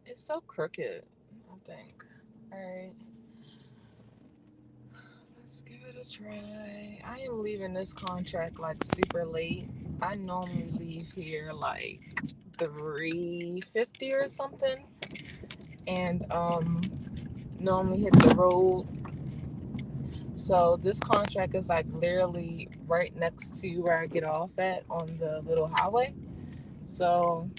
It's so crooked, I think. Alright, let's give it a try. I am leaving this contract like super late. I normally leave here like 3:50 or something. And normally hit the road. So this contract is like literally right next to where I get off at on the little highway. So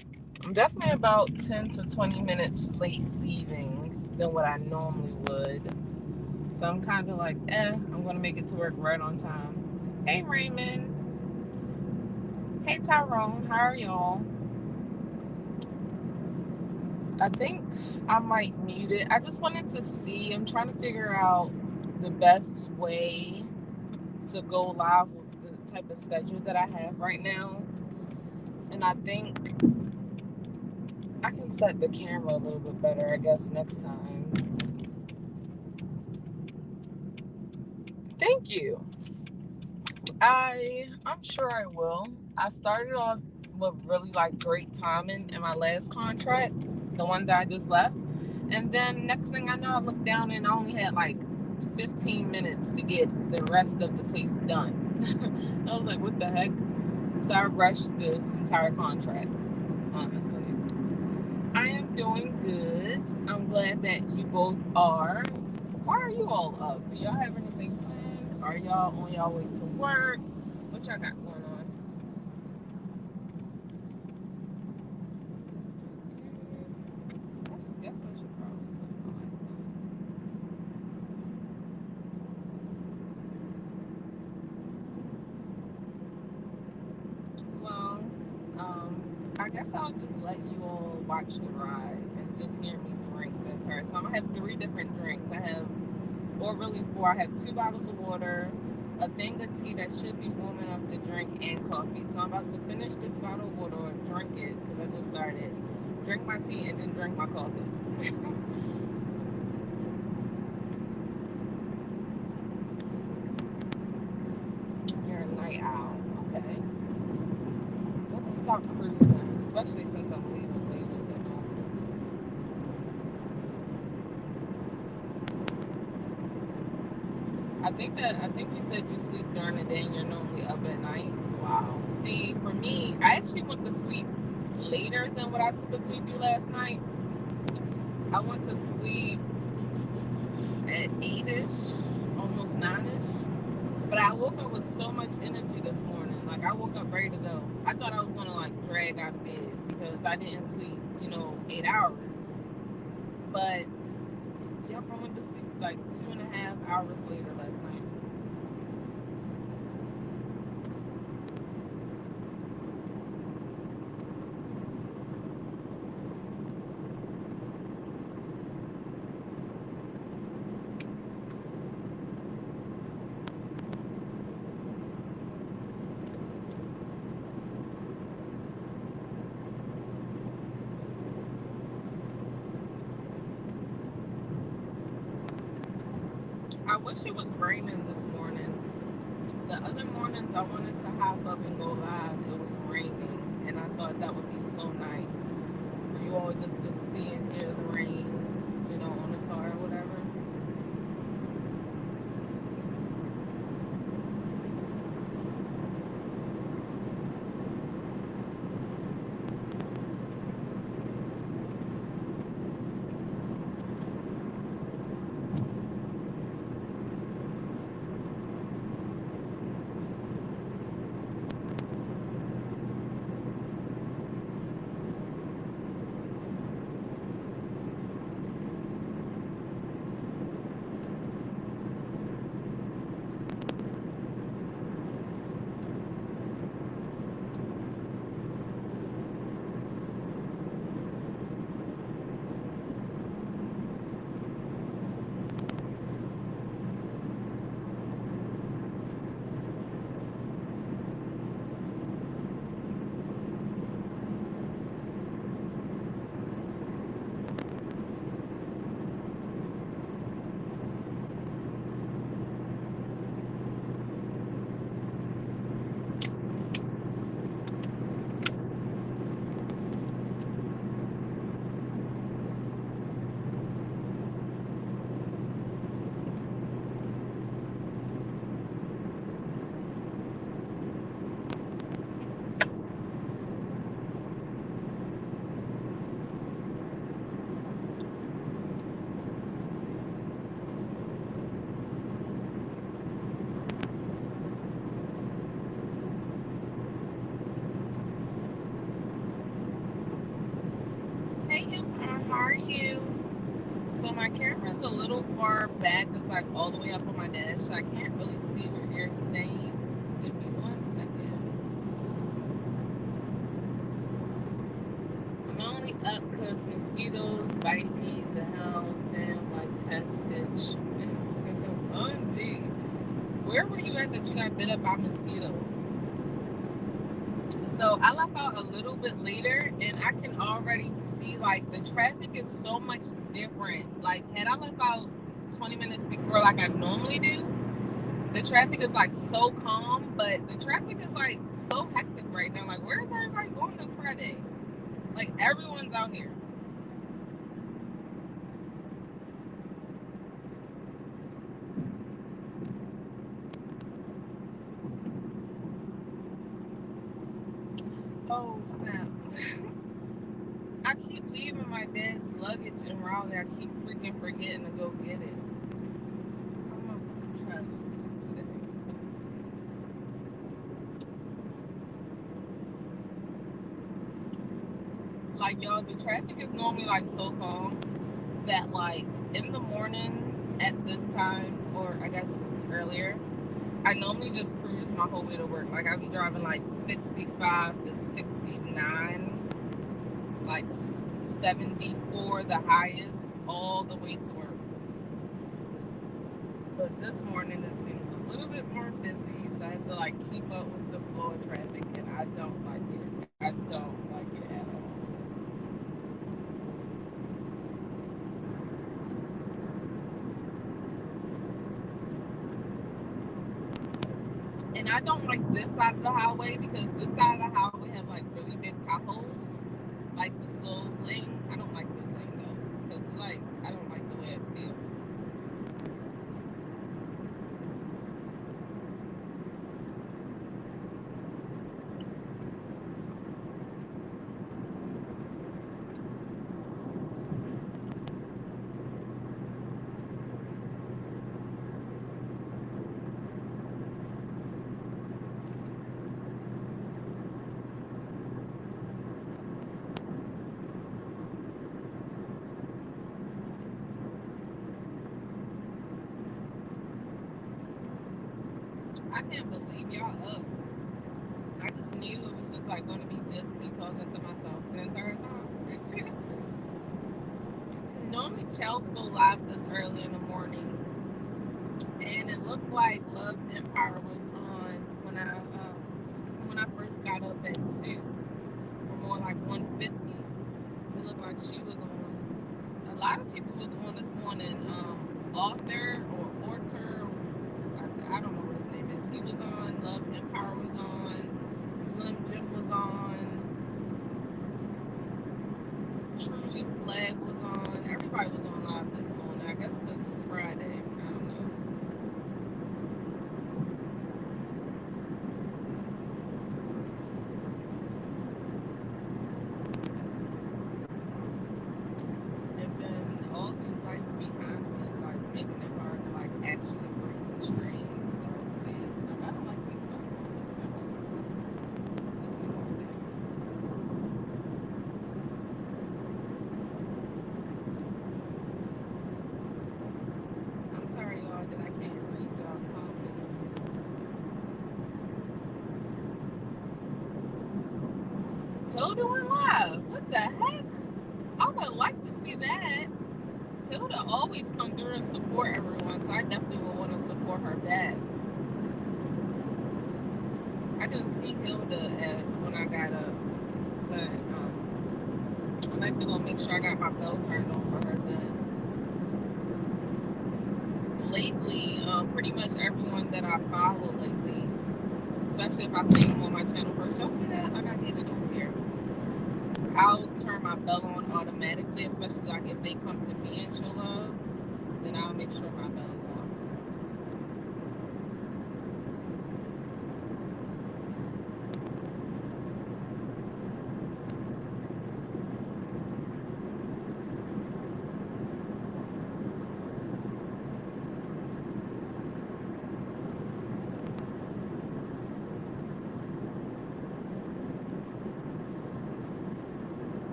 I'm definitely about 10 to 20 minutes late leaving than what I normally would. So I'm kind of like, I'm going to make it to work right on time. Hey, Raymond. Hey, Tyrone. How are y'all? I think I might mute it. I just wanted to see. I'm trying to figure out the best way to go live with the type of schedule that I have right now. And I think I can set the camera a little bit better, I guess, next time. Thank you. I'm sure I will. I started off with really like great timing in my last contract, the one that I just left. And then next thing I know, I looked down and I only had like 15 minutes to get the rest of the place done. I was like, what the heck? So I rushed this entire contract, honestly. I am doing good. I'm glad that you both are. Why are you all up? Do y'all have anything planned? Are y'all on y'all way to work? What y'all got going on? I guess I should probably put my lights on. Well, I guess I'll just let you all watch the ride and just hear me drink the entire time. I have three different drinks. I have, or really four. I have two bottles of water, a thing of tea that should be warm enough to drink, and coffee. So I'm about to finish this bottle of water or drink it because I just started. Drink my tea and then drink my coffee. You're a night owl. Okay. Let me stop cruising, especially since I'm leaving later than normal. I think you said you sleep during the day and you're normally up at night. Wow. See, for me, I actually went to sleep later than what I typically do last night. I went to sleep at 8ish, almost 9ish. But I woke up with so much energy this morning. Like I woke up ready to go. I thought I was gonna like drag out of bed because I didn't sleep, 8 hours. But yep, I went to sleep like 2.5 hours later last night. I wish it was raining this morning. The other mornings I wanted to hop up and go live. It was raining, and I thought that would be so nice for you all just to see and hear the rain, on the car or whatever. you. So my camera's a little far back. It's like all the way up on my dash. So I can't really see what you're saying. Give me 1 second. I'm only up because mosquitoes bite me the hell damn like pest bitch. OMG. Where were you at that you got bit up by mosquitoes? So I left out a little bit later and I can already see like the traffic is so much different. Like had I left out 20 minutes before like I normally do, the traffic is like so calm, but the traffic is like so hectic right now. Like where is everybody going this Friday? Like everyone's out here. Oh snap. I keep leaving my dad's luggage in Raleigh. I keep freaking forgetting to go get it. I'm gonna try to go get it today. Like y'all, the traffic is normally like so calm that like in the morning at this time, or I guess earlier, I normally just cruise my whole way to work. Like I be driving like 65 to 69, like 74 the highest, all the way to work. But this morning it seems a little bit more busy, so I have to like keep up with the flow of traffic, and I don't like it. I don't like it at all. And I don't like this side of the highway because this side of the highway have like really big potholes, like the slow lane. I don't like this lane though, because like I don't like the way it feels. I can't believe y'all up. I just knew it was just like going to be just me talking to myself the entire time. Normally Chelsea go live this early in the morning, and it looked like Love Empire was on when I first got up at 2, or more like 1:50. It looked like she was on. A lot of people was on this morning. Arthur or Orter, I don't know what his name is. He was on. Love Empire was on. Slim Jim was on. Truly Flag was on. Everybody was on live this morning. I guess because it's Friday. I don't know. And then all these lights behind me is like making it hard to like actually bring the screen. So see, like I don't like these photos. These are more things. I'm sorry, y'all, that I can't read y'all comments. Hilda went live. What the heck? I would like to see that. Hilda always come through and support everyone, so I definitely would want to support her back. I didn't see Hilda when I got up, but I'm actually gonna make sure I got my bell turned on for her then. Lately, pretty much everyone that I follow lately, especially if I see them on my channel first, y'all see that? Like I hit it over here. I'll turn my bell on automatically, especially like if they come to me and show love, then I'll make sure my bell is off.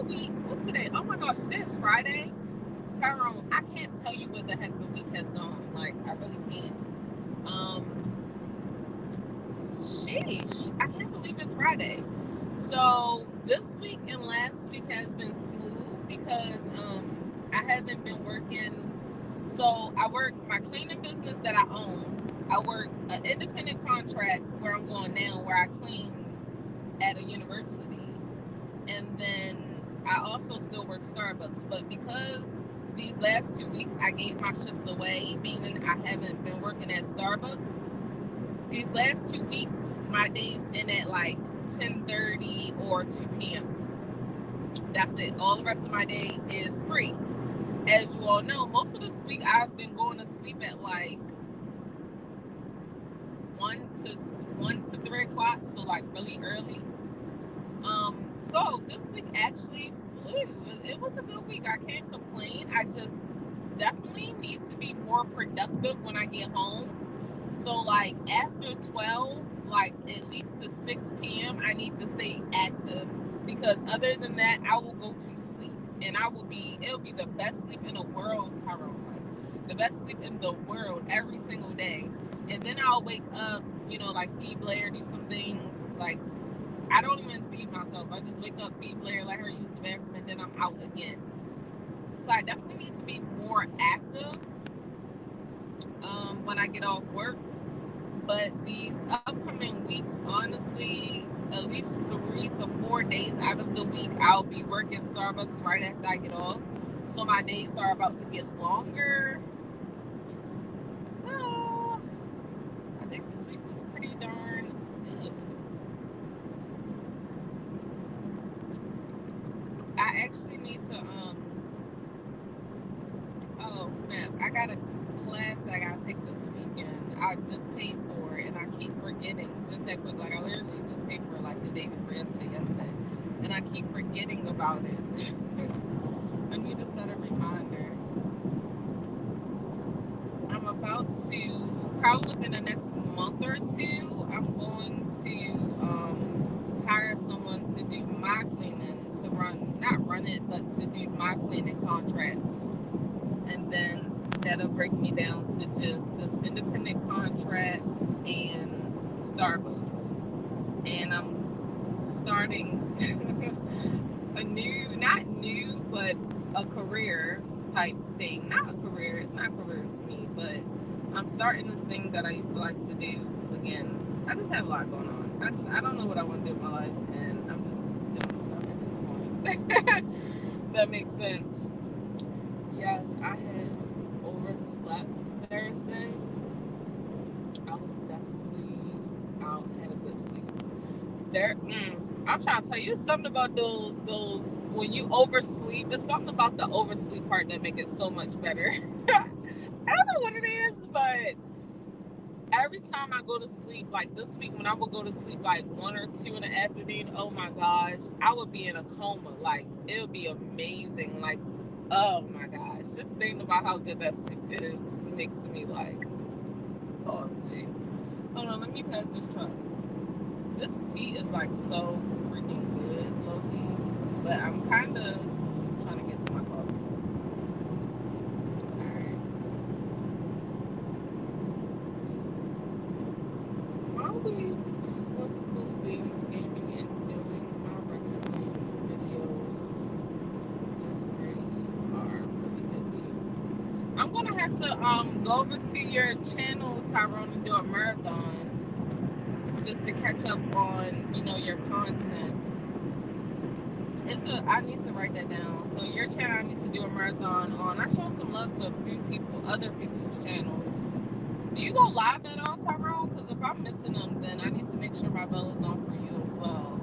week. What's today? Oh my gosh, today is Friday. Tyrone, I can't tell you what the heck the week has gone. Like, I really can't. Sheesh, I can't believe it's Friday. So this week and last week has been smooth because I haven't been working. So I work my cleaning business that I own. I work an independent contract where I'm going now, where I clean at a university, and then I also still work Starbucks. But because these last 2 weeks I gave my shifts away, meaning I haven't been working at Starbucks, these last 2 weeks my days end at like 10:30 or 2 p.m. That's it. All the rest of my day is free. As you all know, most of this week I've been going to sleep at like 1 to 3 o'clock, so like really early. So this week actually flew. It was a good week. I can't complain. I just definitely need to be more productive when I get home. So like after 12, like at least to 6 p.m., I need to stay active, because other than that, I will go to sleep, and it'll be the best sleep in the world, Tyrone. Like the best sleep in the world every single day. And then I'll wake up, like feed Blair, do some things. Like I don't even feed myself. I just wake up, feed Blair, let her use the bathroom, and then I'm out again. So I definitely need to be more active when I get off work. But these upcoming weeks, honestly, at least 3 to 4 days out of the week, I'll be working Starbucks right after I get off. So my days are about to get longer. So I think this week was pretty darn good. I actually need to, oh snap, I got a class that I gotta take this weekend. I just paid for it, and I keep forgetting just that quick. Like I literally just paid for it like the day before yesterday, and I keep forgetting about it. I need to set a reminder. I'm about to, probably within the next month or two, I'm going to hire someone to do my cleaning, to not run it, but to do my cleaning contracts. And then that'll break me down to just this independent contract and Starbucks. And I'm starting but a career type thing. Not a career, it's not a career to me, but I'm starting this thing that I used to like to do again. I just have a lot going on. I don't know what I want to do with my life, and I'm just doing stuff at this point. That makes sense. Yes, I had overslept Thursday. I was definitely out, had a good sleep. I'm trying to tell you, something about those when you oversleep. There's something about the oversleep part that make it so much better. I don't know what it is, but every time I go to sleep, like this week when I would go to sleep like 1 or 2 in the afternoon, oh my gosh, I would be in a coma. Like it would be amazing. Like, oh my gosh, just thinking about how good that sleep is makes me like, oh gee. Hold on, let me pass this truck. This tea is like so freaking good, low-key, but I'm kind of trying to get to my coffee. Alright. My week was cool, being gaming and doing my wrestling videos. That's great. You are really busy. I'm gonna have to go over to your channel, Tyrone, and do a marathon, just to catch up on, your content. I need to write that down. So your channel, I need to do a marathon on. I show some love to a few people, other people's channels. Do you go live at all, Tyrone? Because if I'm missing them, then I need to make sure my bell is on for you as well.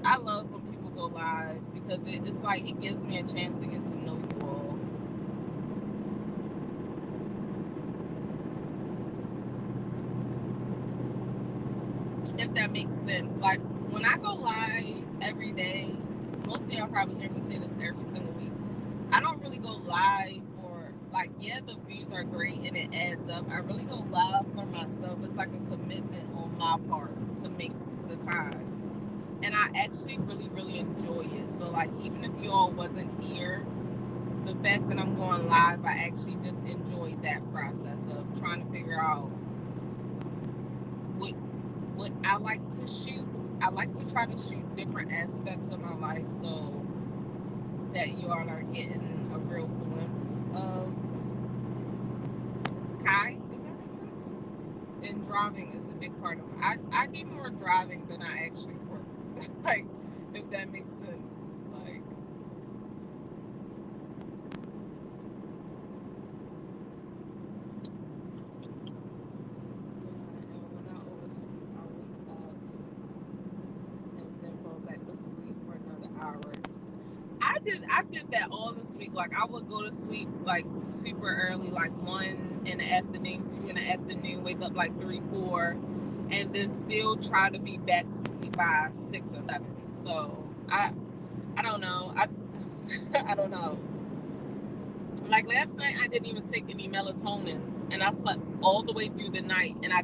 I love when people go live because it's like it gives me a chance to get to know you all. If that makes sense. Like when I go live every day, most of y'all probably hear me say this every single week. I don't really go live for, like, yeah, the views are great and it adds up. I really go live for myself. It's like a commitment on my part to make the time. and I actually really, really enjoy it. So like, even if you all wasn't here, the fact that I'm going live, I actually just enjoyed that process of trying to figure out what what I like to shoot. I like to try to shoot different aspects of my life so that you all are getting a real glimpse of Kai, if that makes sense. And driving is a big part of it. I do more driving than I actually work. Like, if that makes sense. Like, and when I oversleep, I wake up and then fall back to sleep for another hour. I did that all this week. Like, I would go to sleep like super early, like 1 in the afternoon, 2 in the afternoon, wake up like 3, 4, and then still try to be back to sleep by 6 or 7. So I don't know. I don't know. Like last night, I didn't even take any melatonin, and I slept all the way through the night. And I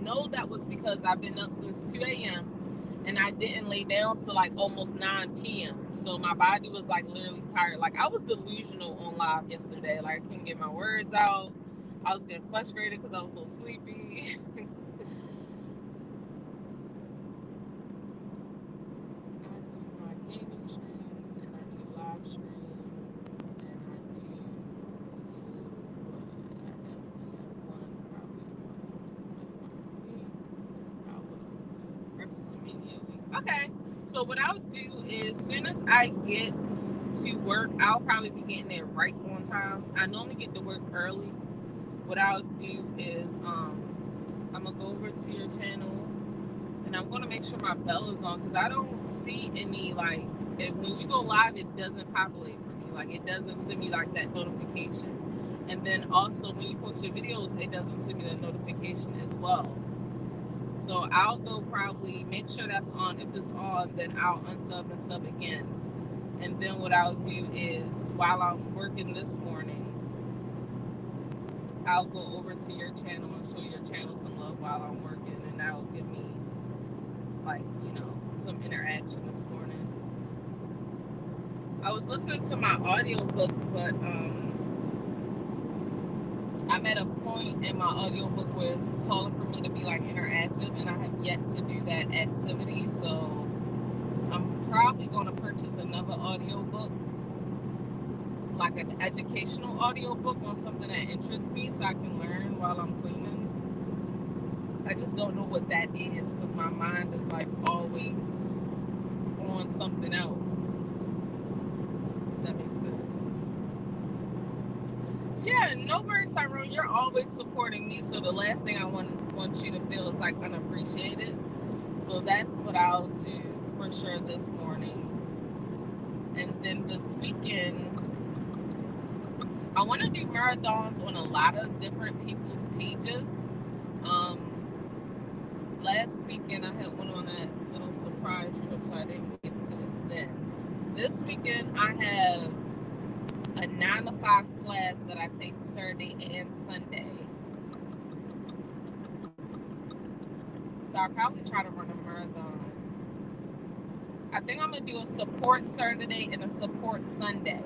know that was because I've been up since 2 a.m. and I didn't lay down till like almost 9 p.m. So my body was like literally tired. Like, I was delusional on live yesterday. Like, I couldn't get my words out. I was getting frustrated because I was so sleepy. I do my gaming streams and I do live streams and I do YouTube. I definitely have one, probably one week. I will WrestleMania week. Okay, so what I'll do is, soon as I get to work, I'll probably be getting there right on time. I normally get to work early. What I'll do is I'm gonna go over to your channel and I'm gonna make sure my bell is on, because I don't see any, like, when you go live, it doesn't populate for me. Like, it doesn't send me like that notification. And then also when you post your videos, it doesn't send me the notification as well. So I'll go probably make sure that's on. If it's on, then I'll unsub and sub again. And then what I'll do is, while I'm working this morning, I'll go over to your channel and show your channel some love while I'm working, and that will give me, like, some interaction this morning. I was listening to my audiobook, but I'm at a point in my audiobook where it's calling for me to be like interactive, and I have yet to do that activity. So I'm probably going to purchase another audiobook, like an educational audiobook on something that interests me, so I can learn while I'm cleaning. I just don't know what that is, because my mind is like always on something else. If that makes sense. Yeah, no worries, Tyrone. You're always supporting me, so the last thing I want you to feel is like unappreciated. So that's what I'll do for sure this morning. And then this weekend, I want to do marathons on a lot of different people's pages. Last weekend I had one on that little surprise trip, so I didn't get to it then. This weekend I have a 9 to 5 class that I take Saturday and Sunday. So I'll probably try to run a marathon. I think I'm going to do a support Saturday and a support Sunday.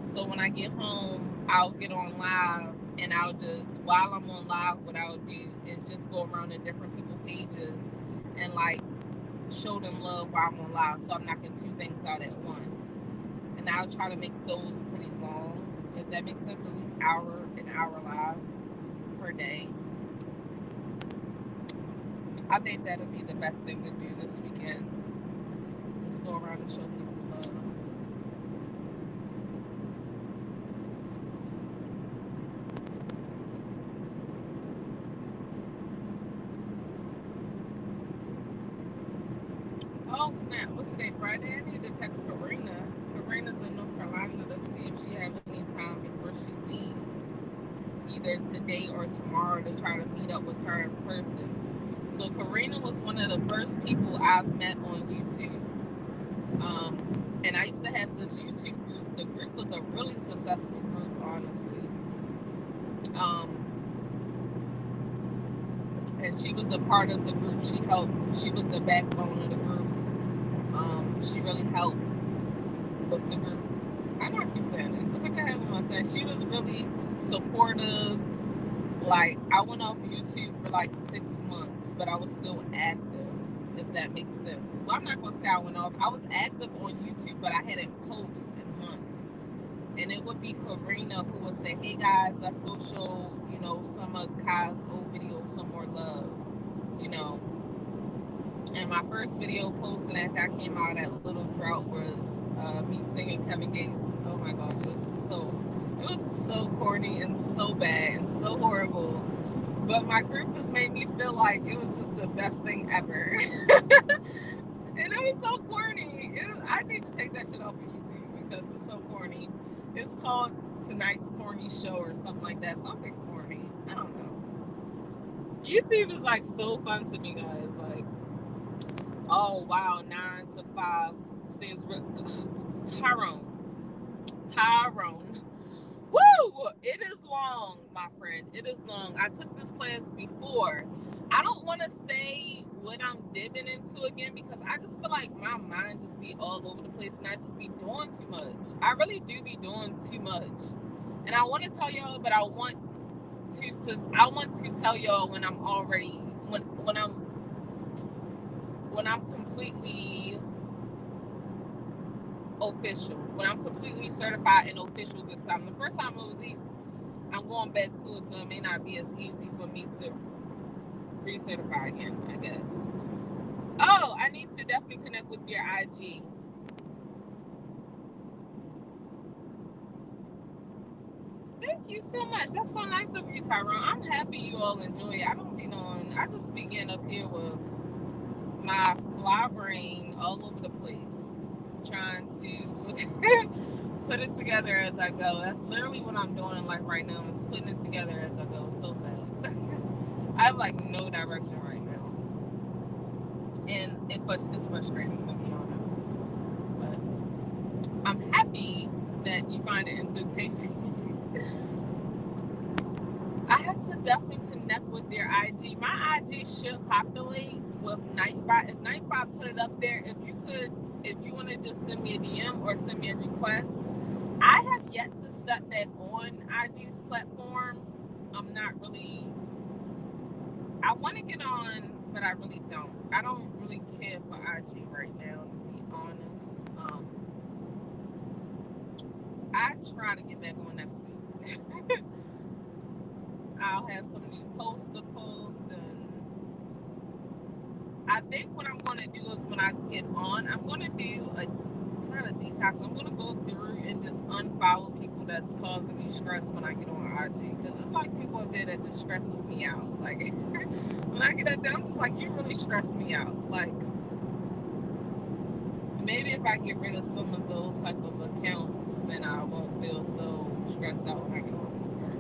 So when I get home, I'll get on live, and I'll just, while I'm on live, what I'll do is just go around to different people's pages and like show them love while I'm on live, so I'm knocking 2 things out at once. And I'll try to make those pretty long, if that makes sense, at least an hour live per day. I think that'll be the best thing to do this weekend. Just go around and show people love. Oh snap, what's today, Friday? I need to text Karina. Karina's in North Carolina. Let's see if she has any time before she leaves, either today or tomorrow, to try to meet up with her in person. So Karina was one of the first people I've met on YouTube. And I used to have this YouTube group. The group was a really successful group, honestly. and she was a part of the group. She was the backbone of the group. She really helped with the group. I know I keep saying it. Look at the hell am I saying? She was really supportive. Like, I went off YouTube for like 6 months, but I was still active, if that makes sense. Well, I'm not going to say I went off. I was active on YouTube, but I hadn't posted in months. And it would be Karina who would say, hey guys, let's go show, some of Kai's old videos some more love, And my first video posted after I came out of that little drought was me singing Kevin Gates. Oh my gosh, it was so corny and so bad and so horrible. But my group just made me feel like it was just the best thing ever. And it was so corny. I need to take that shit off of YouTube because it's so corny. It's called Tonight's Corny Show or something like that. Something corny. I don't know. YouTube is like so fun to me, guys. Like, oh wow, 9 to 5 seems real. Tyrone. Woo! It is long, my friend. It is long. I took this class before. I don't want to say what I'm dipping into again because I just feel like my mind just be all over the place and I just be doing too much. I really do be doing too much. And I want to tell y'all, but I want to tell y'all when I'm already when I'm completely official, when I'm completely certified and official this time. The first time it was easy. I'm going back to it, so it may not be as easy for me to recertify again, I guess. Oh, I need to definitely connect with your IG. Thank you so much. That's so nice of you, Tyrone. I'm happy you all enjoy it. I just begin up here with my fly brain all over the place, trying to put it together as I go. That's literally what I'm doing in life right now, is putting it together as I go. So sad. I have like no direction right now. And it's frustrating, to be honest. But I'm happy that you find it entertaining. I have to definitely connect with their IG. My IG should populate with Nightbot. If Nightbot put it up there, if you want to just send me a DM or send me a request. I have yet to step back on IG's platform. I want to get on, but I really don't. I don't really care for IG right now, to be honest. I try to get back on next week. I'll have some new posts to post, and I think what I'm going to do is when I get on, I'm going to do not a detox. I'm going to go through and just unfollow people that's causing me stress when I get on IG, because it's like people up there that just stresses me out. Like when I get up there, I'm just like, you really stress me out. Like maybe if I get rid of some of those type of accounts, then I won't feel so stressed out when I get on Instagram.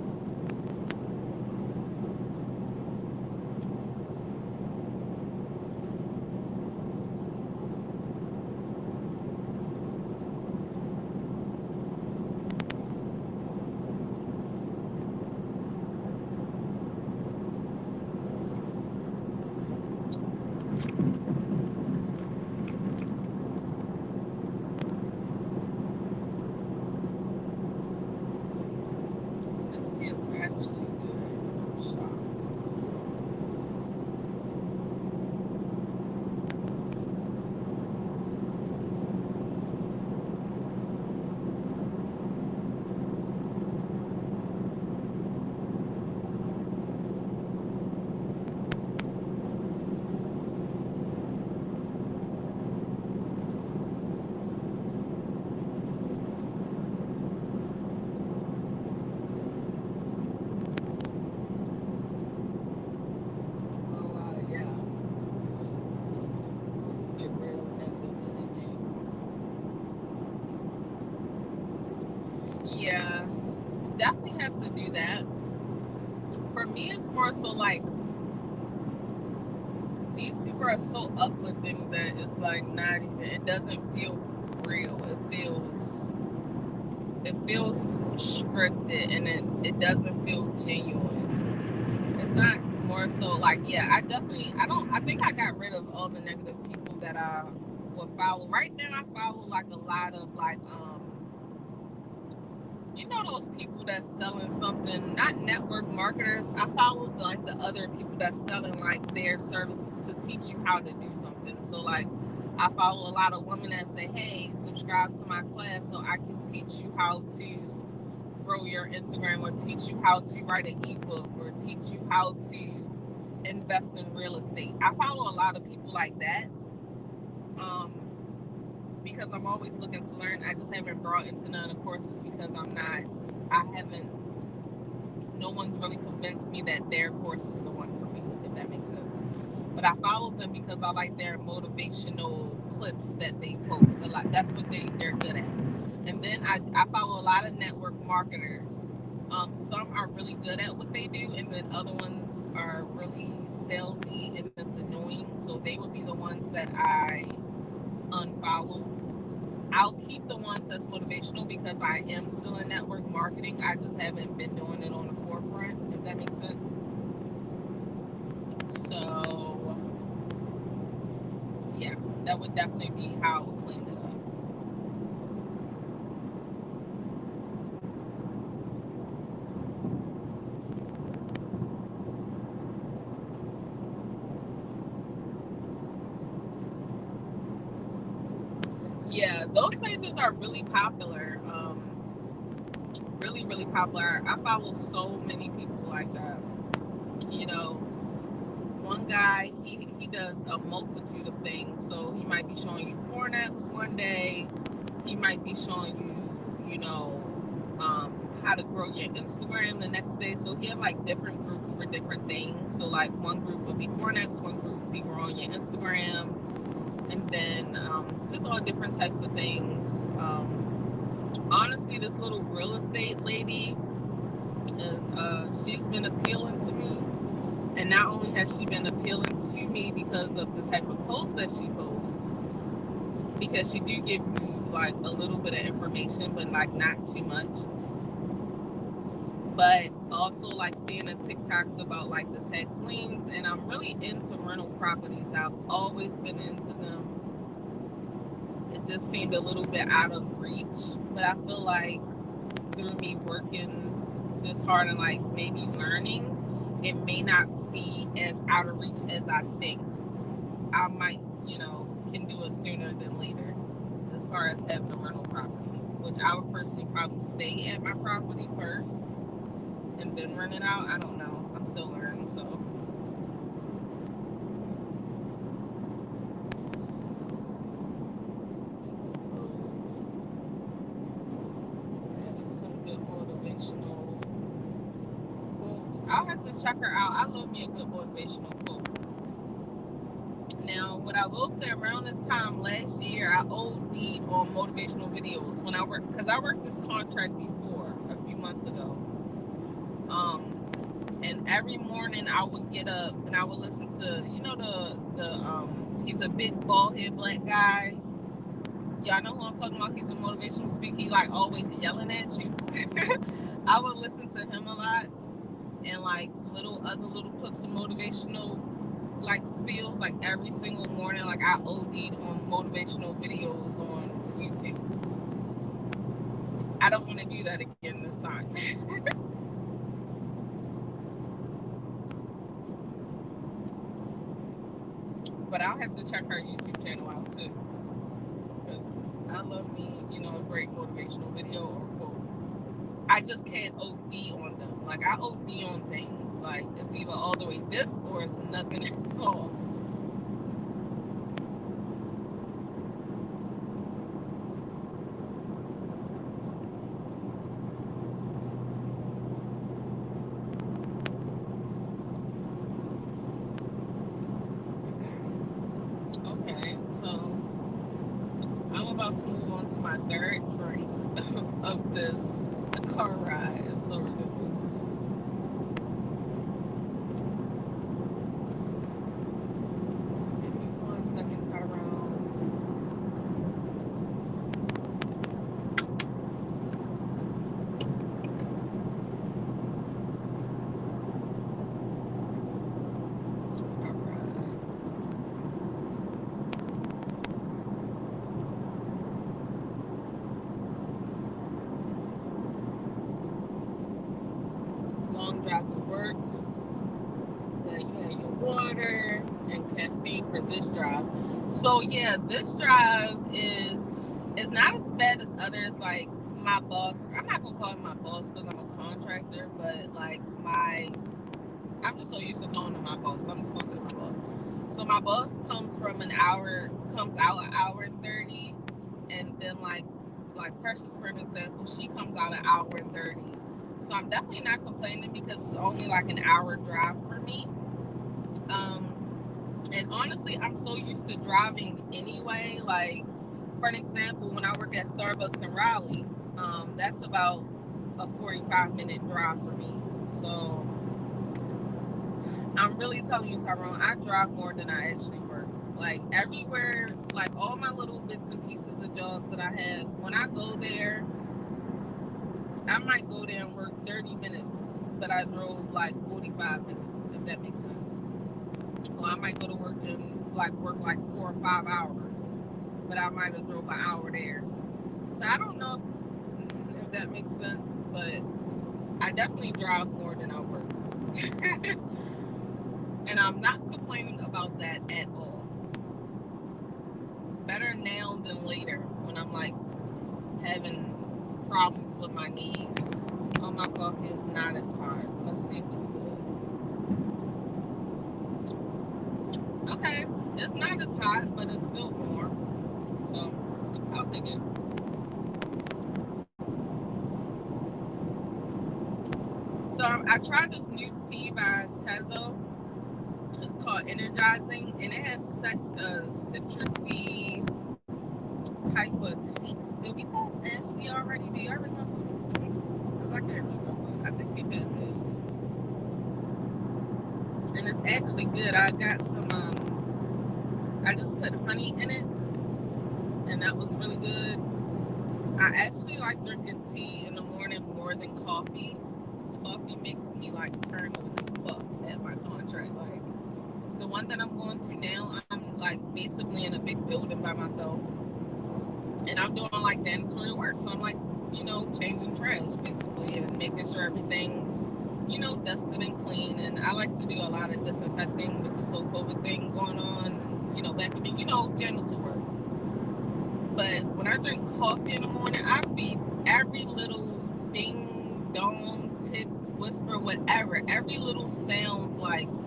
Yeah, definitely have to do that. For me, it's more so like these people are so uplifting that it's like not even, it doesn't feel real. It feels scripted, and it doesn't feel genuine. It's not more so like, yeah, I think I got rid of all the negative people that I would follow. Right now I follow like a lot of like you know those people that's selling something, not network marketers. I follow like the other people that's selling like their service to teach you how to do something. So like I follow a lot of women that say, hey, subscribe to my class so I can teach you how to grow your Instagram, or teach you how to write an ebook, or teach you how to invest in real estate. I follow a lot of people like that. Um, because I'm always looking to learn. I just haven't brought into none of the courses because I haven't, no one's really convinced me that their course is the one for me, if that makes sense. But I follow them because I like their motivational clips that they post. A lot, that's what they're good at. And then I follow a lot of network marketers. Some are really good at what they do, and then other ones are really salesy and it's annoying. So they would be the ones that I unfollow. I'll keep the ones that's motivational because I am still in network marketing. I just haven't been doing it on the forefront, if that makes sense. So, yeah, that would definitely be how I would clean it up. Yeah, those pages are really popular. Really, really popular. I follow so many people like that. You know, one guy, he does a multitude of things. So he might be showing you Forex one day. He might be showing you, how to grow your Instagram the next day. So he have like different groups for different things. So like one group would be Forex, one group would be growing your Instagram, and then just all different types of things. Honestly, this little real estate lady is she's been appealing to me, and not only has she been appealing to me because of the type of posts that she posts, because she do give you like a little bit of information, but like not too much. But also like seeing the TikToks about like the tax liens, and I'm really into rental properties. I've always been into them. It just seemed a little bit out of reach, but I feel like through me working this hard and like maybe learning, it may not be as out of reach as I think. I might, can do it sooner than later as far as having a rental property, which I would personally probably stay at my property first and then rent it out. I don't know. I'm still learning, so. Some good motivational quotes. I'll have to check her out. I love me a good motivational quote. Now, what I will say, around this time last year, I OD'd on motivational videos when I worked, because I worked this contract before a few months ago. And every morning I would get up and I would listen to, he's a big bald head black guy. Y'all know who I'm talking about. He's a motivational speaker. He like always yelling at you. I would listen to him a lot, and like other little clips of motivational like spills like every single morning. Like I OD'd on motivational videos on YouTube. I don't want to do that again this time. But I'll have to check her YouTube channel out too, because I love me, a great motivational video or quote. I just can't OD on them. Like I OD on things. Like it's either all the way this or it's nothing at all. Okay, so I'm about to move on to my third drink of this car ride. It's so ridiculous. Give me 1 second, Tyrone. drive to work. You have your water and caffeine for this drive. So yeah, this drive is not as bad as others. Like my boss, I'm not gonna call him my boss because I'm a contractor, but like I'm just so used to calling him my boss. So I'm just gonna say my boss. So my boss comes out an hour and 30, and then like Precious, for an example, she comes out an hour and 30. So I'm definitely not complaining because it's only like an hour drive for me. And honestly, I'm so used to driving anyway. Like, for an example, when I work at Starbucks in Raleigh, that's about a 45-minute drive for me. So I'm really telling you, Tyrone, I drive more than I actually work. Like everywhere, like all my little bits and pieces of jobs that I have, when I go there, I might go there and work 30 minutes, but I drove like 45 minutes, if that makes sense. Or I might go to work and work like 4 or 5 hours, but I might have drove an hour there. So I don't know if that makes sense, but I definitely drive more than I work. And I'm not complaining about that at all. Better now than later when I'm like having problems with my knees. Oh, my coffee is not as hot. Let's see if it's good. Okay, it's not as hot, but it's still warm. So I'll take it. So I tried this new tea by Tezo. It's called Energizing, and it has such a citrusy type of taste. Did we pass Ashley already? Do y'all remember? Because I can't remember. I think we passed Ashley. And it's actually good. I got some, I just put honey in it, and that was really good. I actually like drinking tea in the morning more than coffee. Coffee makes me like paranoid as fuck at my contract. Like the one that I'm going to now, I'm like basically in a big building by myself, and I'm doing like mandatory work. So I'm like, changing trash basically and making sure everything's, dusted and clean. And I like to do a lot of disinfecting with this whole COVID thing going on. Back in janitor work. But when I drink coffee in the morning, I beat every little ding, dong, tick, whisper, whatever. Every little sound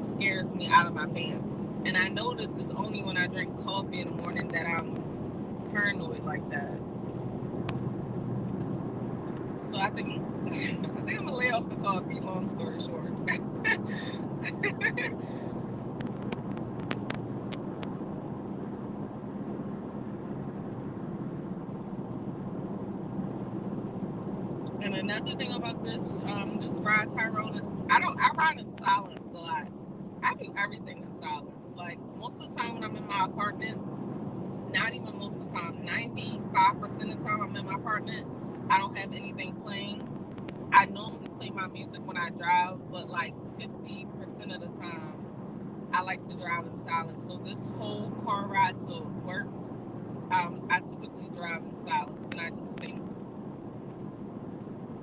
scares me out of my pants. And I notice it's only when I drink coffee in the morning that I'm paranoid like that. So I think I'm gonna lay off the coffee. Long story short. And another thing about this ride, Tyrone, is I ride in silence a lot. I do everything in silence. Like most of the time when I'm in my apartment, not even most of the time, 95% of the time I'm in my apartment, I don't have anything playing. I normally play my music when I drive, but like 50% of the time, I like to drive in silence. So this whole car ride to work, I typically drive in silence, and I just think.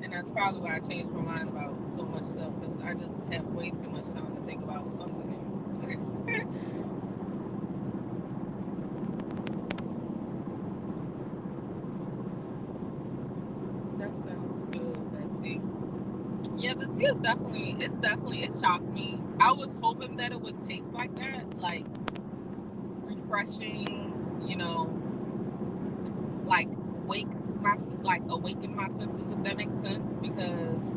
And that's probably why I changed my mind about so much stuff, because I just have way too much time to think about something new. That sounds good, that tea. Yeah, the tea is it shocked me. I was hoping that it would taste like that, like refreshing, like awaken my senses, if that makes sense, because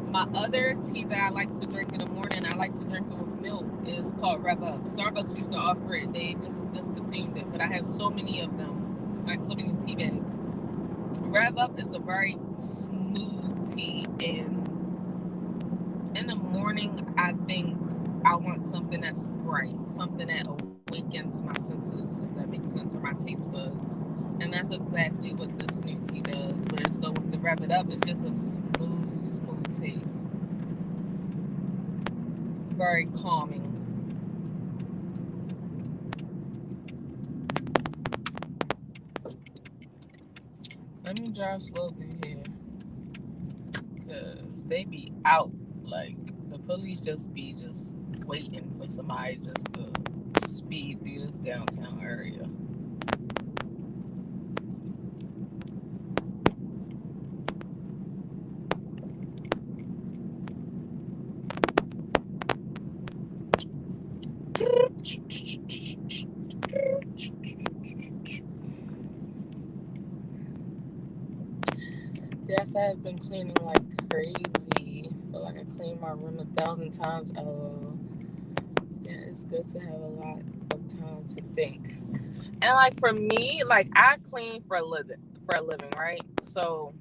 my other tea that I like to drink in the morning, I like to drink it with milk, is called Rev Up. Starbucks used to offer it. They just discontinued it, but I have so many of them, like so many tea bags. Rev Up is a very smooth tea, and in the morning, I think I want something that's bright, something that awakens my senses, if that makes sense, or my taste buds. And that's exactly what this new tea does. Whereas though with the Rev It Up, it's just a smooth taste. Very calming. Let me drive slow through here, because they be out like Police just be just waiting for somebody just to speed through this downtown area. Yes, I have been cleaning like crazy. I feel like I cleaned my room 1,000 times. Oh, yeah, it's good to have a lot of time to think. And like for me, like I clean for a living, right? So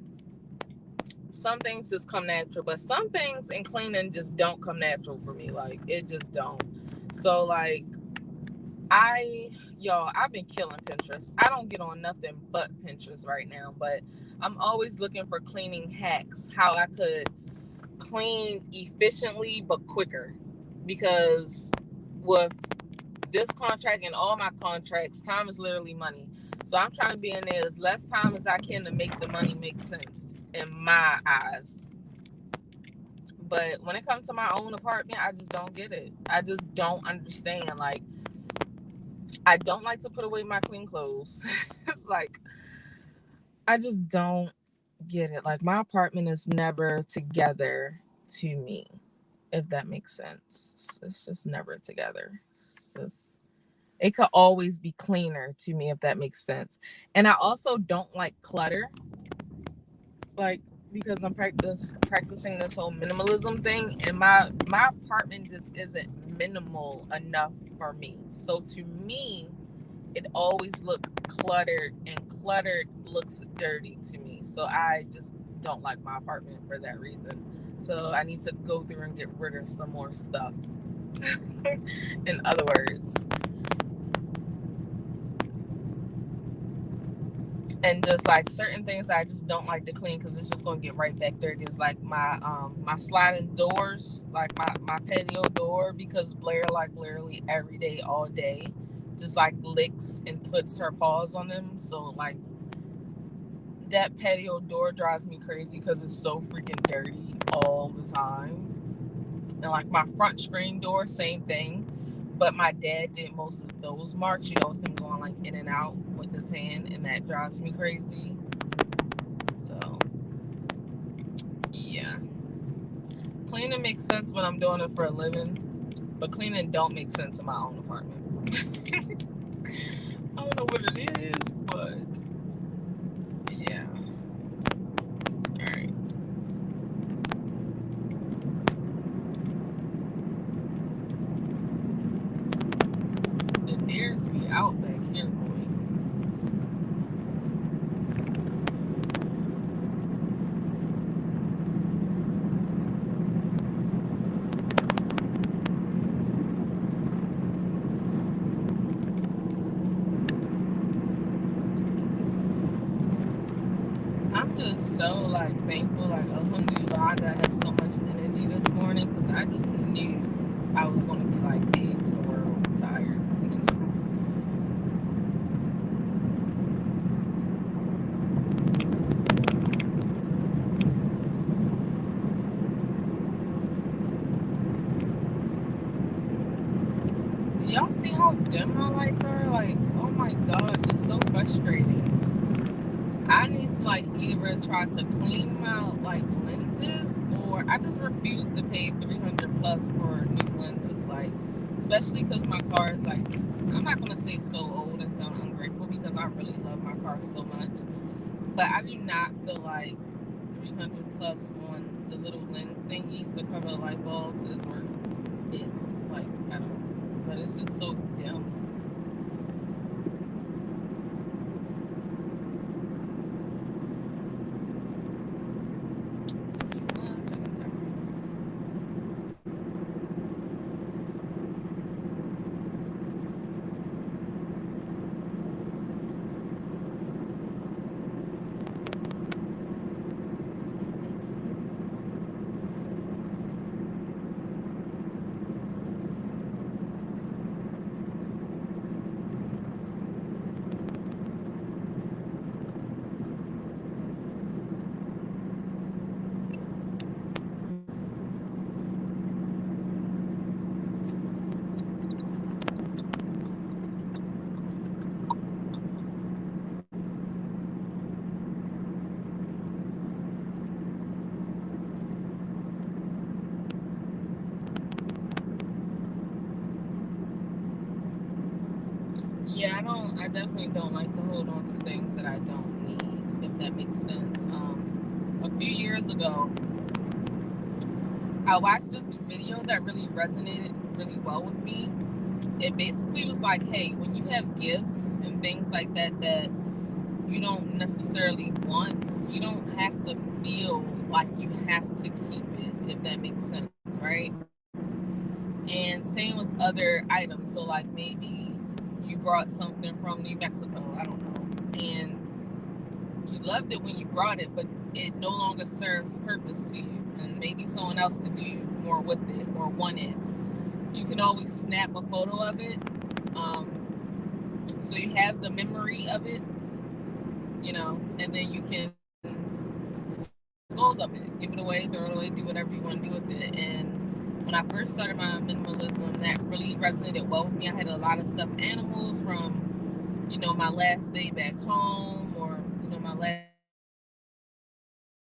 some things just come natural, but some things in cleaning just don't come natural for me. Like it just don't. So like I've been killing Pinterest. I don't get on nothing but Pinterest right now, but I'm always looking for cleaning hacks, how I could clean efficiently but quicker. Because with this contract and all my contracts, time is literally money. So I'm trying to be in there as less time as I can to make the money make sense in my eyes. But when it comes to my own apartment, I just don't get it. I just don't understand. Like, I don't like to put away my clean clothes. It's like, I just don't get it. Like, my apartment is never together to me, if that makes sense. It's just never together. It's just, it could always be cleaner to me, if that makes sense. And I also don't like clutter. Like, because I'm practicing this whole minimalism thing, and my apartment just isn't minimal enough for me. So to me, it always looks cluttered, and cluttered looks dirty to me. So I just don't like my apartment for that reason. So I need to go through and get rid of some more stuff. In other words, and just like certain things I just don't like to clean because it's just gonna get right back dirty. It's like my sliding doors, like my patio door, because Blair like literally every day, all day, just like licks and puts her paws on them. So like that patio door drives me crazy because it's so freaking dirty all the time. And like my front screen door, same thing. But my dad did most of those marks, with him going like in and out with his hand, and that drives me crazy. So yeah, cleaning makes sense when I'm doing it for a living, but cleaning don't make sense in my own apartment. I don't know what it is, but yeah. All right. The deers be out back here, boy. I'm just so like thankful, like alhamdulillah, that I have so much energy this morning, because I just knew I was gonna be like dead to the world, tired. Do y'all see how dim my lights are? Like, oh my gosh, it's so frustrating. I need to like either try to clean my like lenses, or I just refuse to pay 300 plus for new lenses. Like, especially because my car is like, I'm not gonna say so old and sound ungrateful, because I really love my car so much, but I do not feel like 300 plus on the little lens thingies to cover the light bulbs is worth it. Like, I don't, but it's just so dim. One second, second. I definitely don't like to hold on to things that I don't need, if that makes sense. A few years ago, I watched this video that really resonated really well with me. It basically was like, hey, when you have gifts and things like that that you don't necessarily want, you don't have to feel like you have to keep it, if that makes sense, right? And same with other items. So like maybe you brought something from New Mexico, I don't know, and you loved it when you brought it, but it no longer serves purpose to you, and maybe someone else could do more with it or want it. You can always snap a photo of it, so you have the memory of it, and then you can dispose of it, give it away, throw it away, do whatever you want to do with it. And when I first started my minimalism, that really resonated well with me. I had a lot of stuffed animals from, my last day back home, or, my last,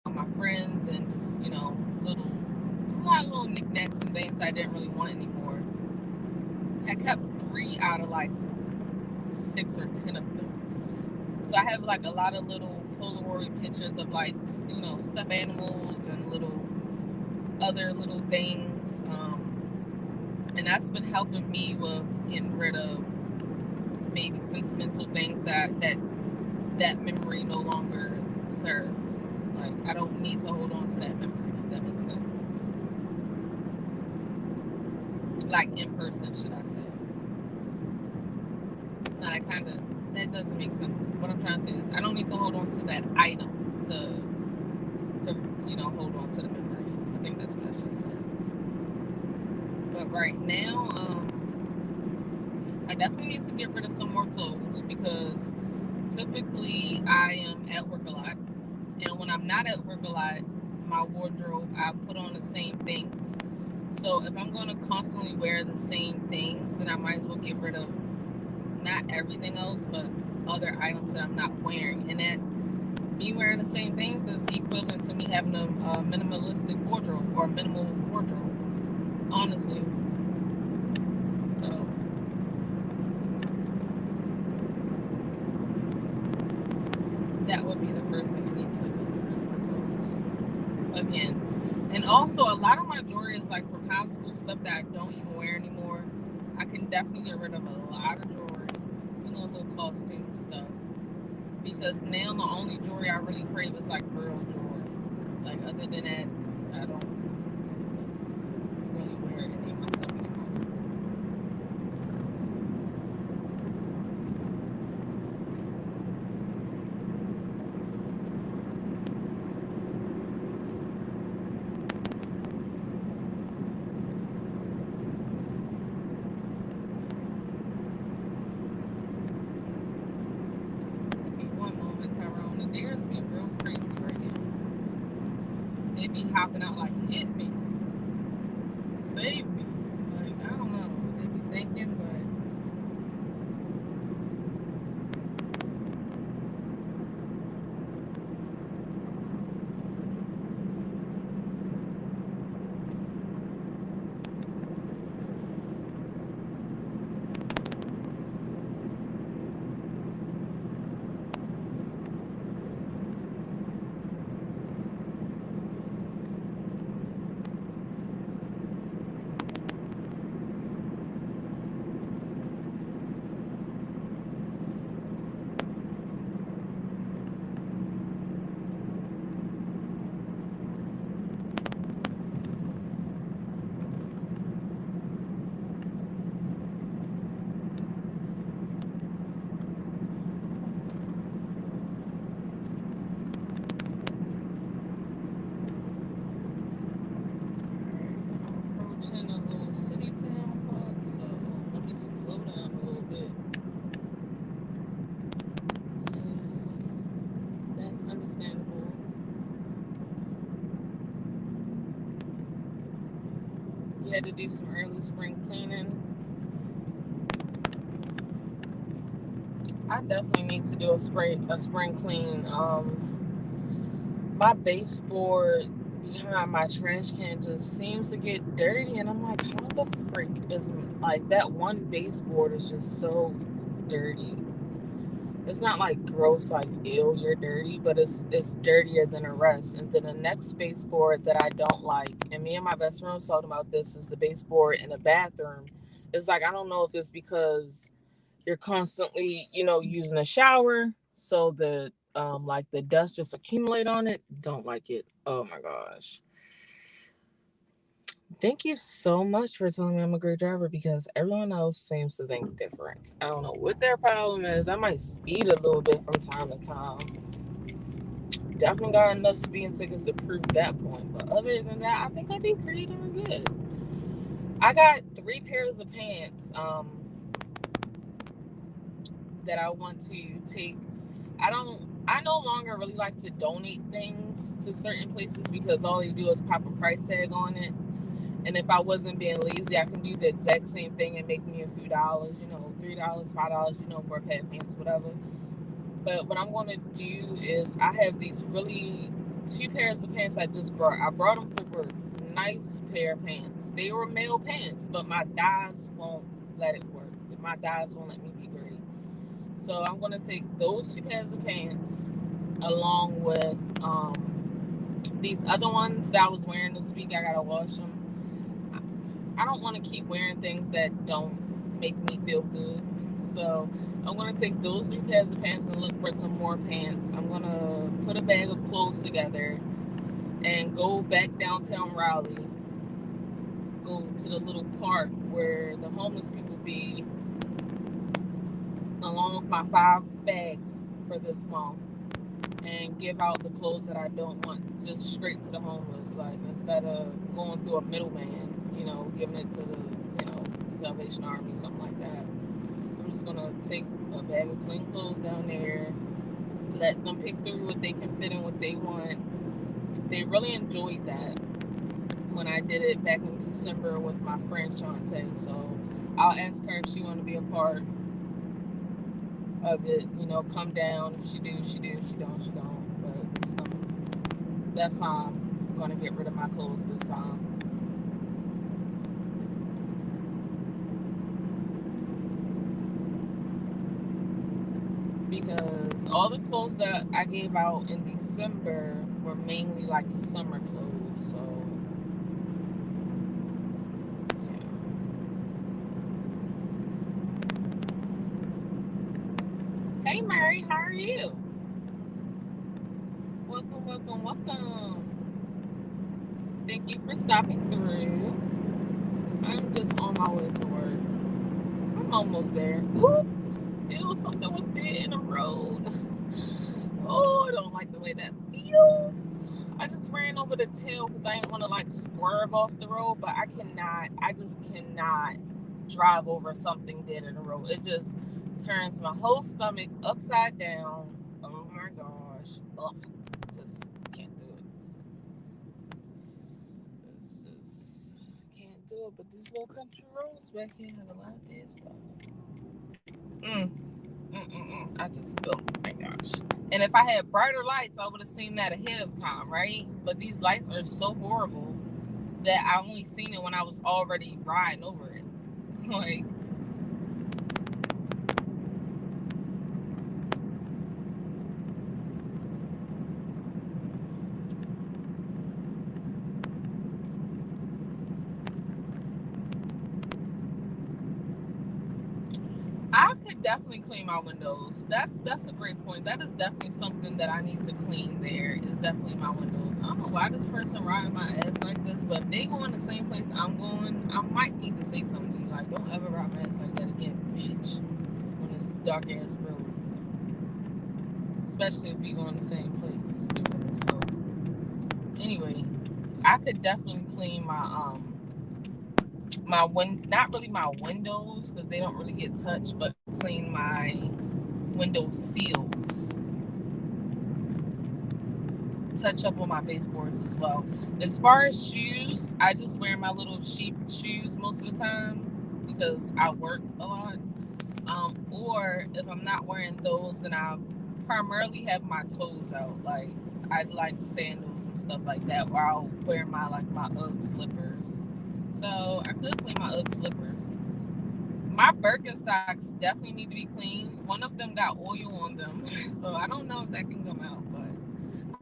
my friends, and just, a lot of little knickknacks and things I didn't really want anymore. I kept 3 out of like 6 or 10 of them. So I have like a lot of little Polaroid pictures of like, stuffed animals and other little things. And that's been helping me with getting rid of maybe sentimental things that memory no longer serves. Like, I don't need to hold on to that memory, if that makes sense. Like, in person, should I say. Now, that doesn't make sense. What I'm trying to say is I don't need to hold on to that item to hold on to the memory. I think that's what I should say. But right now, I definitely need to get rid of some more clothes, because typically I am at work a lot. And when I'm not at work a lot, my wardrobe, I put on the same things. So if I'm going to constantly wear the same things, then I might as well get rid of not everything else, but other items that I'm not wearing. And that me wearing the same things is equivalent to me having a minimalistic wardrobe, or minimal wardrobe, honestly. So that would be the first thing I need to do, is my clothes again. And also, a lot of my jewelry is like from high school, stuff that I don't even wear anymore. I can definitely get rid of a lot of jewelry, little costume stuff, because now the only jewelry I really crave is like girl jewelry. Like, other than that, I don't really wear any of my stuff anymore. Tyrone, the deers be real crazy right now. They be hopping out like, hit me, save me. Like, I don't know what they be thinking, but approaching a little city town part, so let me slow down a little bit. And that's understandable. You had to do some early spring cleaning. I definitely need to do a spring clean. My baseboard behind my trash can just seems to get dirty, and I'm like, how the freak is, like, that one baseboard is just so dirty. it's not like gross, like ew, you're dirty, but it's dirtier than the rest. And then the next baseboard that I don't like, and me and my best friend was talking about this, is the baseboard in the bathroom. It's like I don't know if it's because you're constantly, using a shower, so the like the dust just accumulate on it. Don't like it. Oh my gosh. Thank you so much for telling me I'm a great driver because everyone else seems to think different. I don't know what their problem is. I might speed a little bit from time to time. Definitely got enough speeding tickets to prove that point. But other than that, I think I do pretty darn good. I got 3 pairs of pants that I want to take. I no longer really like to donate things to certain places because all they do is pop a price tag on it. And if I wasn't being lazy, I can do the exact same thing and make me a few dollars, $3, $5, for a pair of pants, whatever. But what I'm going to do is I have these really 2 pairs of pants I just brought. I brought them for work. Nice pair of pants. They were male pants, but my thighs won't let it work. My thighs won't let me be great. So I'm going to take those 2 pairs of pants along with these other ones that I was wearing this week. I got to wash them. I don't want to keep wearing things that don't make me feel good. So I'm going to take those 3 pairs of pants and look for some more pants. I'm going to put a bag of clothes together and go back downtown Raleigh. Go to the little park where the homeless people be, along with my 5 bags for this month, and give out the clothes that I don't want just straight to the homeless, like instead of going through a middleman, giving it to the, Salvation Army, something like that. I'm just gonna take a bag of clean clothes down there, let them pick through what they can fit in, what they want. They really enjoyed that when I did it back in December with my friend Shantae. So I'll ask her if she want to be a part of it. Come down. If she do, she do. If she don't, she don't. But that's how I'm gonna get rid of my clothes this time. Because all the clothes that I gave out in December were mainly like summer clothes. So yeah. Hey Mary, how are you? Welcome, welcome, welcome. Thank you for stopping through. I'm just on my way to work. I'm almost there. Oop! Ew, something was dead in the road. Oh, I don't like the way that feels. I just ran over the tail because I didn't want to swerve off the road, but I just cannot drive over something dead in the road. It just turns my whole stomach upside down. Oh my gosh. Ugh. Just can't do it. It's just can't do it. But these little country roads back here have a lot of dead stuff. I just, oh my gosh. And if I had brighter lights, I would have seen that ahead of time, right? But these lights are so horrible that I only seen it when I was already riding over it. Like, I could definitely clean my windows. That's a great point. That is definitely something that I need to clean there. Is definitely my windows. I don't know why this person riding my ass like this, but if they going the same place I'm going, I might need to say something to you. Like, don't ever ride my ass like that again, bitch. On this dark ass road. Especially if we going the same place. Stupid as hell. Anyway, I could definitely clean my not really my windows because they don't really get touched, but clean my window seals, touch up on my baseboards as well. As far as shoes, I just wear my little cheap shoes most of the time because I work a lot. Or if I'm not wearing those, then I primarily have my toes out. Like, I like sandals and stuff like that, or I'll wear my UGG slippers. So I could clean my UGG slippers. My Birkenstocks definitely need to be cleaned. One of them got oil on them, so I don't know if that can come out, but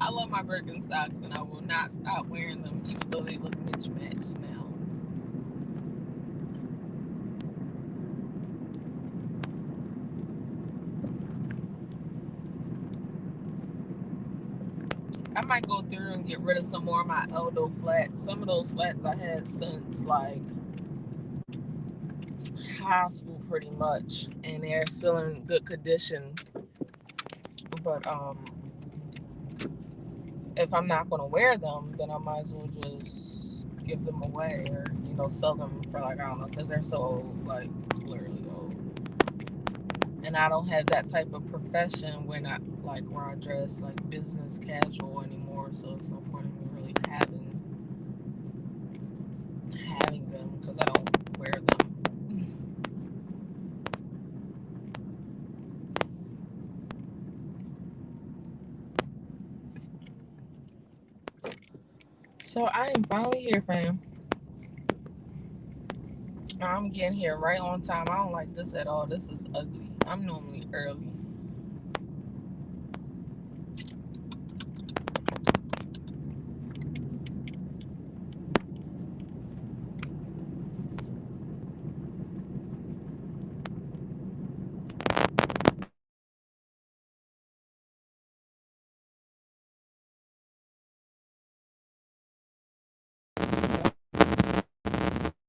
I love my Birkenstocks and I will not stop wearing them even though they look mismatched now. I might go through and get rid of some more of my Eldo flats. Some of those flats I had since like high school pretty much, and they're still in good condition. But if I'm not gonna wear them, then I might as well just give them away or sell them for like, I don't know, because they're so old, like literally old. And I don't have that type of profession where I dress like business casual anymore. So it's no point in me really having them because I don't wear them. So I am finally here, fam. I'm getting here right on time. I don't like this at all. This is ugly. I'm normally early.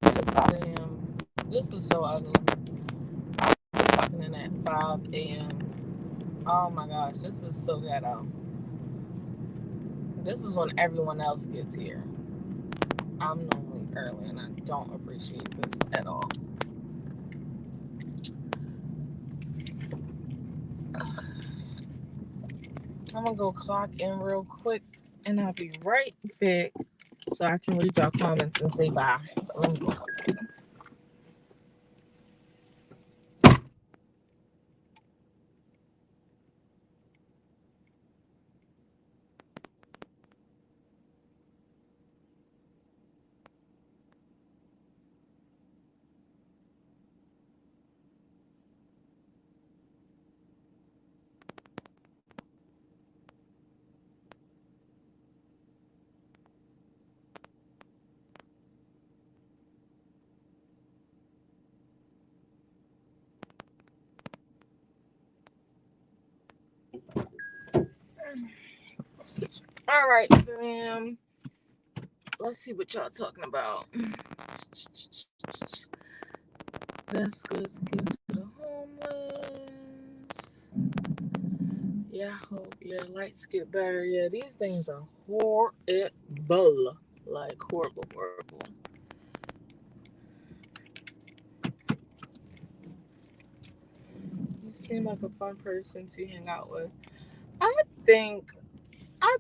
It's 5 a.m. This is so ugly. I'm clocking in at 5 a.m. Oh my gosh, this is so ghetto. This is when everyone else gets here. I'm normally early and I don't appreciate this at all. I'm gonna go clock in real quick and I'll be right back so I can read y'all comments and say bye. Let me go. All right, fam. Let's see what y'all talking about. Let's go to get to the homeless. Yeah, I hope your lights get better. Yeah, these things are horrible. Like horrible, horrible. You seem like a fun person to hang out with. I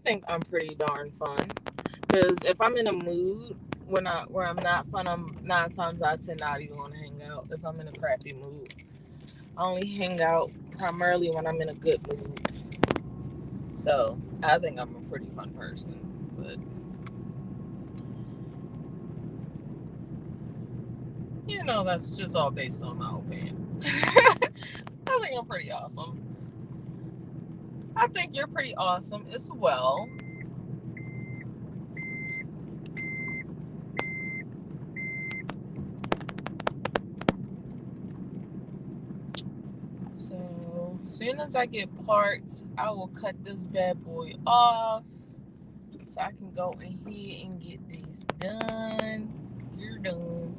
think I'm pretty darn fun. Because if I'm in a mood where I'm not fun, I'm 9 times out of 10 not even want to hang out. If I'm in a crappy mood, I only hang out primarily when I'm in a good mood. So I think I'm a pretty fun person, but that's just all based on my opinion. I think I'm pretty awesome. I think you're pretty awesome as well. So as soon as I get parts, I will cut this bad boy off so I can go in here and get these done. You're done.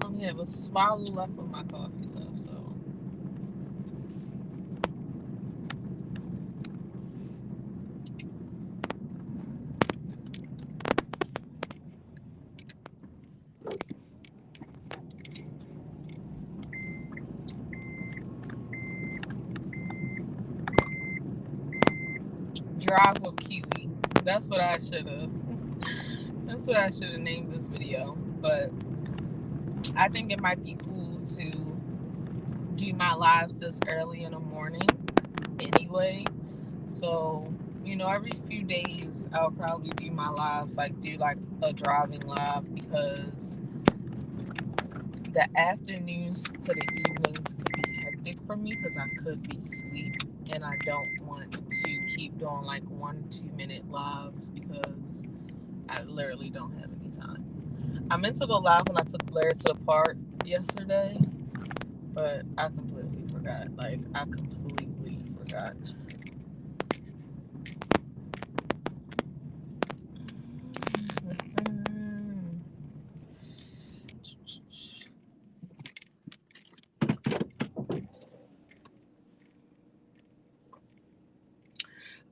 I only have a swallow left of my coffee left, so. Drive with Kiwi. That's what I should have. That's what I should have named this video. But I think it might be cool to do my lives this early in the morning anyway. So, every few days I'll probably do my lives, like do like a driving live, because the afternoons to the evenings could be hectic for me because I could be asleep, and I don't want to keep doing like 1-2 minute lives because I literally don't have any time. I meant to go live when I took Blair to the park yesterday, but I completely forgot. Like, I completely forgot.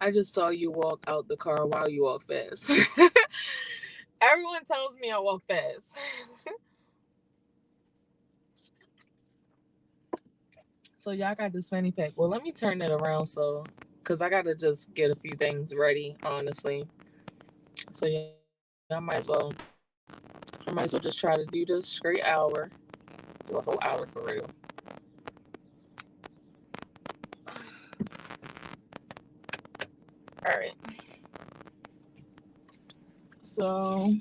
I just saw you walk out the car while you walk fast. Everyone tells me I walk fast. So y'all got this fanny pack. Well, let me turn it around because I got to just get a few things ready, honestly. So yeah, I might as well just try to do this straight hour. Do a whole hour for real. All right. So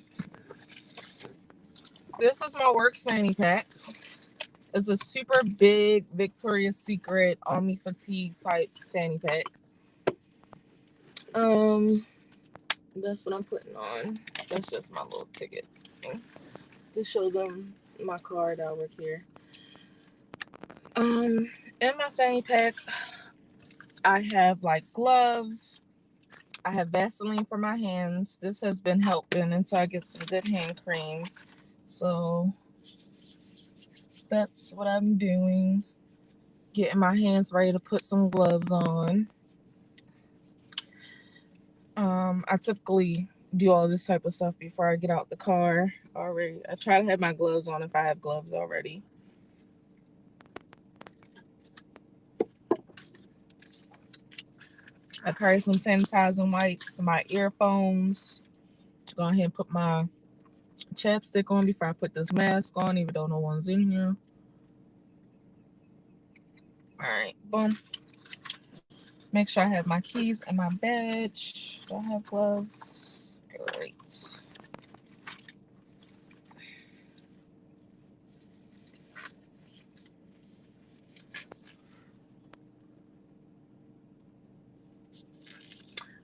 this is my work fanny pack. It's a super big Victoria's Secret army fatigue type fanny pack. That's what I'm putting on. That's just my little ticket thing to show them my card I work here. In my fanny pack, I have like gloves. I have Vaseline for my hands. This has been helping until I get some good hand cream. So that's what I'm doing. Getting my hands ready to put some gloves on. I typically do all this type of stuff before I get out the car already. I try to have my gloves on if I have gloves already. I carry some sanitizing wipes, my earphones. Go ahead and put my chapstick on before I put this mask on, even though no one's in here. All right, boom. Make sure I have my keys and my badge. Do I have gloves? Great.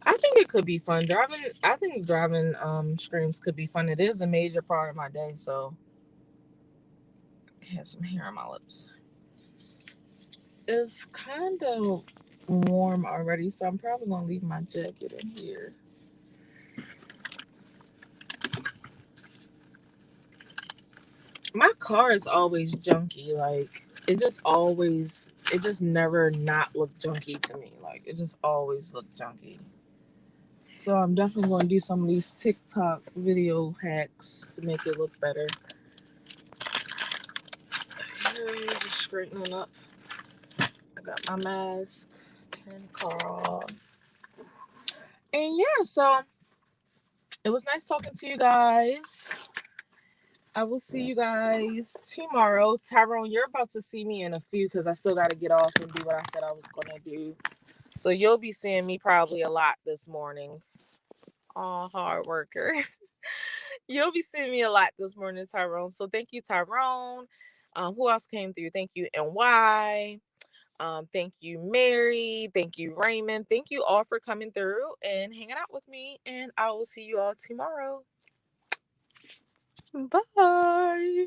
I think it could be fun. I think driving streams could be fun. It is a major part of my day, so I have some hair on my lips. It's kind of warm already, so I'm probably gonna leave my jacket in here. My car is always junky. Like, it just never not look junky to me. Like, it just always look junky. So I'm definitely going to do some of these TikTok video hacks to make it look better. Just straightening up. I got my mask, turn the car off. And yeah, so it was nice talking to you guys. I will see you guys tomorrow. Tyrone, you're about to see me in a few because I still got to get off and do what I said I was going to do. So you'll be seeing me probably a lot this morning. Oh, hard worker. You'll be seeing me a lot this morning, Tyrone. So thank you, Tyrone. Who else came through? Thank you, NY. Thank you, Mary. Thank you, Raymond. Thank you all for coming through and hanging out with me. And I will see you all tomorrow. Bye.